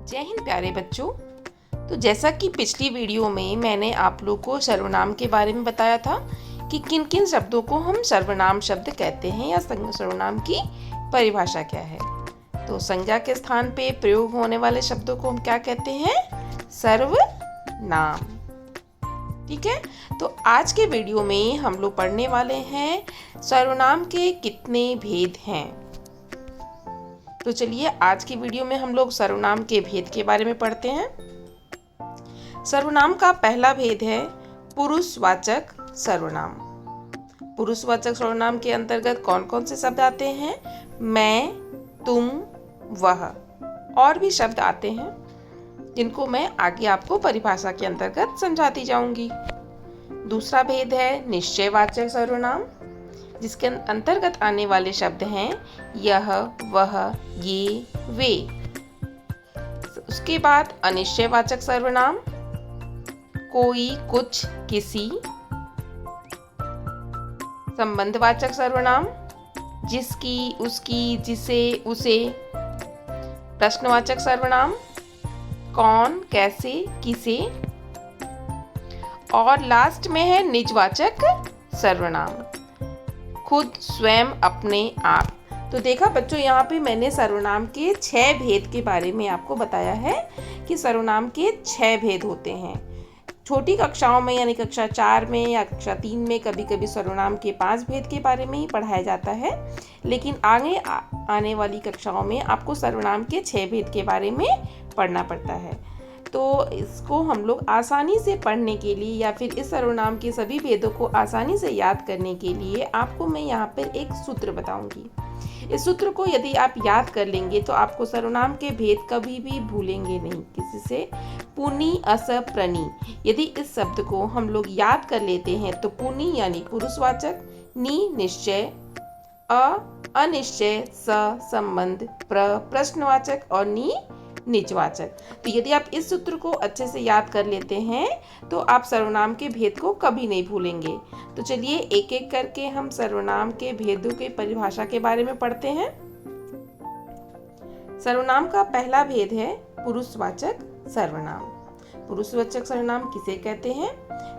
जय हिंद प्यारे बच्चों। तो जैसा कि पिछली वीडियो में मैंने आप लोग को सर्वनाम के बारे में बताया था कि किन किन शब्दों को हम सर्वनाम शब्द कहते हैं या सर्वनाम की परिभाषा क्या है। तो संज्ञा के स्थान पे प्रयोग होने वाले शब्दों को हम क्या कहते हैं? सर्वनाम। ठीक है, तो आज के वीडियो में हम लोग पढ़ने वाले हैं सर्वनाम के कितने भेद हैं। तो चलिए आज की वीडियो में हम लोग सर्वनाम के भेद के बारे में पढ़ते हैं। सर्वनाम का पहला भेद है पुरुषवाचक सर्वनाम। पुरुषवाचक सर्वनाम के अंतर्गत कौन कौन से शब्द आते हैं? मैं, तुम, वह और भी शब्द आते हैं जिनको मैं आगे आपको परिभाषा के अंतर्गत समझाती जाऊंगी। दूसरा भेद है निश्चयवाचक सर्वनाम, जिसके अंतर्गत आने वाले शब्द हैं यह, वह, ये, वे। उसके बाद अनिश्चयवाचक सर्वनाम, कोई, कुछ, किसी। संबंधवाचक सर्वनाम, जिसकी, उसकी, जिसे, उसे। प्रश्नवाचक सर्वनाम, कौन, कैसे, किसे। और लास्ट में है निजवाचक सर्वनाम, खुद, स्वयं, अपने, आप। तो देखा बच्चों, यहाँ पे मैंने सर्वनाम के 6 भेद के बारे में आपको बताया है कि सर्वनाम के 6 भेद होते हैं। छोटी कक्षाओं में यानी कक्षा 4 में या कक्षा 3 में कभी कभी सर्वनाम के 5 भेद के बारे में ही पढ़ाया जाता है, लेकिन आगे आने वाली कक्षाओं में आपको सर्वनाम के 6 भेद के बारे में पढ़ना पड़ता है। तो इसको हम लोग आसानी से पढ़ने के लिए या फिर इस सर्वनाम के सभी भेदों को आसानी से याद करने के लिए आपको मैं यहाँ पर एक सूत्र बताऊंगी। इस सूत्र को यदि आप याद कर लेंगे तो आपको सर्वनाम के भेद कभी भी भूलेंगे नहीं किसी से। पुनि, अस, प्रनि, यदि इस शब्द को हम लोग याद कर लेते हैं तो पुनि यानी पुरुषवाचक, नि निश्चय, अनिश्चय, स संबंध, प्रश्नवाचक और नि निजवाचक। तो यदि आप इस सूत्र को अच्छे से याद कर लेते हैं तो आप सर्वनाम के भेद को कभी नहीं भूलेंगे। तो चलिए एक एक करके हम सर्वनाम के भेदों की परिभाषा के बारे में पढ़ते हैं। सर्वनाम का पहला भेद है पुरुषवाचक सर्वनाम। पुरुषवाचक सर्वनाम किसे कहते हैं?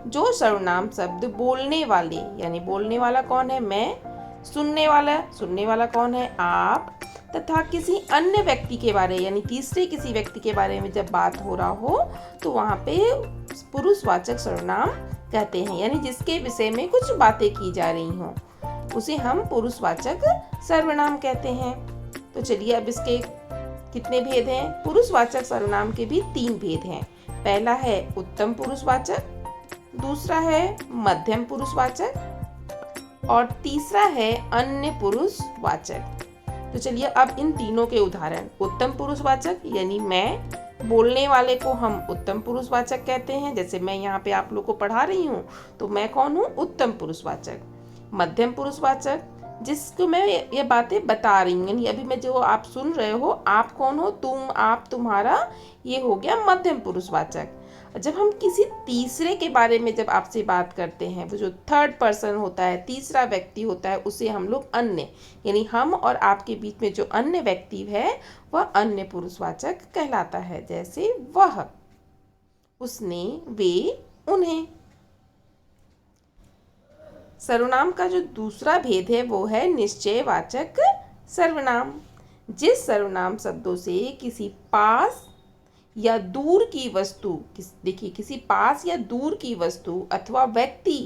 जो सर्वनाम शब्द बोलने वाले यानी बोलने वाला कौन है? मैं। सुनने वाला कौन है? आप। तथा किसी अन्य व्यक्ति के बारे यानी तीसरे किसी व्यक्ति के बारे में जब बात हो रहा हो तो वहाँ पे पुरुषवाचक सर्वनाम कहते हैं, यानी जिसके विषय में कुछ बातें की जा रही हों उसे हम पुरुषवाचक सर्वनाम कहते हैं। तो चलिए अब इसके कितने भेद हैं? पुरुषवाचक सर्वनाम के भी 3 भेद हैं। पहला है उत्तम पुरुषवाचक, दूसरा है मध्यम पुरुषवाचक और तीसरा है अन्य पुरुषवाचक। तो चलिए अब इन तीनों के उदाहरण। उत्तम पुरुषवाचक यानी मैं, बोलने वाले को हम उत्तम पुरुषवाचक कहते हैं, जैसे मैं यहाँ पे आप लोग को पढ़ा रही हूँ तो मैं कौन हूँ? उत्तम पुरुषवाचक। मध्यम पुरुषवाचक, जिसको मैं ये बातें बता रही हूँ, यानी अभी मैं जो आप सुन रहे हो, आप कौन हो? तुम, आप, तुम्हारा, ये हो गया मध्यम पुरुषवाचक। जब हम किसी तीसरे के बारे में जब आपसे बात करते हैं, वो जो थर्ड पर्सन होता है, तीसरा व्यक्ति होता है, उसे हम लोग अन्य यानी हम और आपके बीच में जो अन्य व्यक्ति है वह अन्य पुरुषवाचक कहलाता है। जैसे वह, उसने, वे, उन्हें। सर्वनाम का जो दूसरा भेद है वो है निश्चयवाचक सर्वनाम। जिस सर्वनाम शब्दों से किसी पास या दूर की वस्तु, देखिए किसी पास या दूर की वस्तु अथवा व्यक्ति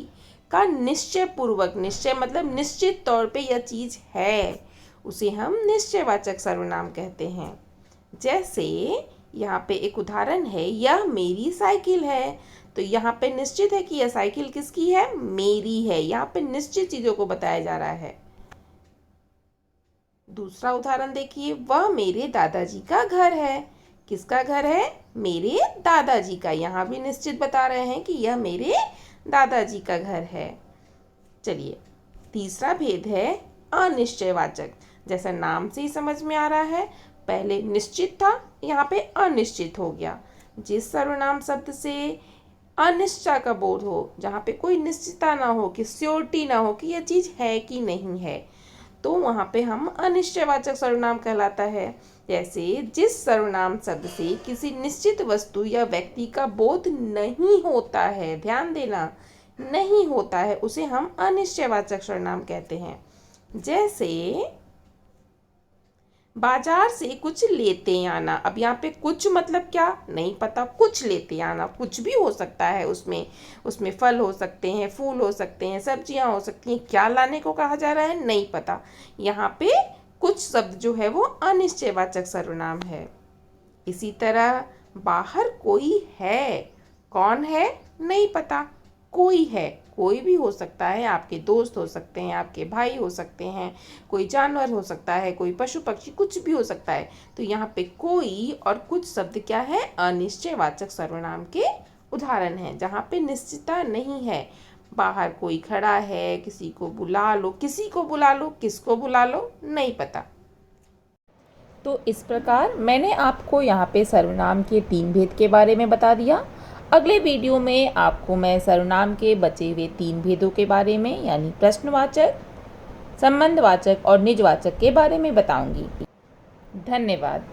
का निश्चय पूर्वक, निश्चय मतलब निश्चित तौर पे यह चीज है, उसे हम निश्चयवाचक सर्वनाम कहते हैं। जैसे यहाँ पे एक उदाहरण है, यह मेरी साइकिल है। तो यहाँ पे निश्चित है कि यह साइकिल किसकी है? मेरी है। यहाँ पे निश्चित चीजों को बताया जा रहा है। दूसरा उदाहरण देखिए, वह मेरे दादाजी का घर है। किसका घर है? मेरे दादाजी का। यहाँ भी निश्चित बता रहे हैं कि यह मेरे दादाजी का घर है। चलिए तीसरा भेद है अनिश्चयवाचक। जैसा नाम से ही समझ में आ रहा है, पहले निश्चित था, यहाँ पे अनिश्चित हो गया। जिस सर्वनाम शब्द से अनिश्चय का बोध हो, जहाँ पे कोई निश्चितता ना हो, कि श्योरिटी ना हो कि यह चीज़ है कि नहीं है, तो वहाँ पे हम अनिश्चयवाचक सर्वनाम कहलाता है। जैसे जिस सर्वनाम शब्द से किसी निश्चित वस्तु या व्यक्ति का बोध नहीं होता है, ध्यान देना, नहीं होता है, उसे हम अनिश्चयवाचक सर्वनाम कहते हैं। जैसे बाजार से कुछ लेते आना। अब यहाँ पे कुछ मतलब क्या नहीं पता, कुछ लेते आना कुछ भी हो सकता है, उसमें फल हो सकते हैं, फूल हो सकते हैं, सब्जियां हो सकती हैं, क्या लाने को कहा जा रहा है नहीं पता। यहाँ पे कुछ शब्द जो है वो अनिश्चयवाचक सर्वनाम है। इसी तरह बाहर कोई है, कौन है नहीं पता, कोई है, कोई भी हो सकता है, आपके दोस्त हो सकते हैं, आपके भाई हो सकते हैं, कोई जानवर हो सकता है, कोई पशु पक्षी, कुछ भी हो सकता है। तो यहाँ पे कोई और कुछ शब्द क्या है, अनिश्चयवाचक सर्वनाम के उदाहरण हैं, जहाँ पे निश्चितता नहीं है। बाहर कोई खड़ा है, किसी को बुला लो, किसी को बुला लो, किसको बुला लो नहीं पता। तो इस प्रकार मैंने आपको यहाँ पे सर्वनाम के 3 भेद के बारे में बता दिया। अगले वीडियो में आपको मैं सर्वनाम के बचे हुए 3 भेदों के बारे में यानी प्रश्नवाचक, संबंधवाचक और निजवाचक के बारे में बताऊंगी। धन्यवाद।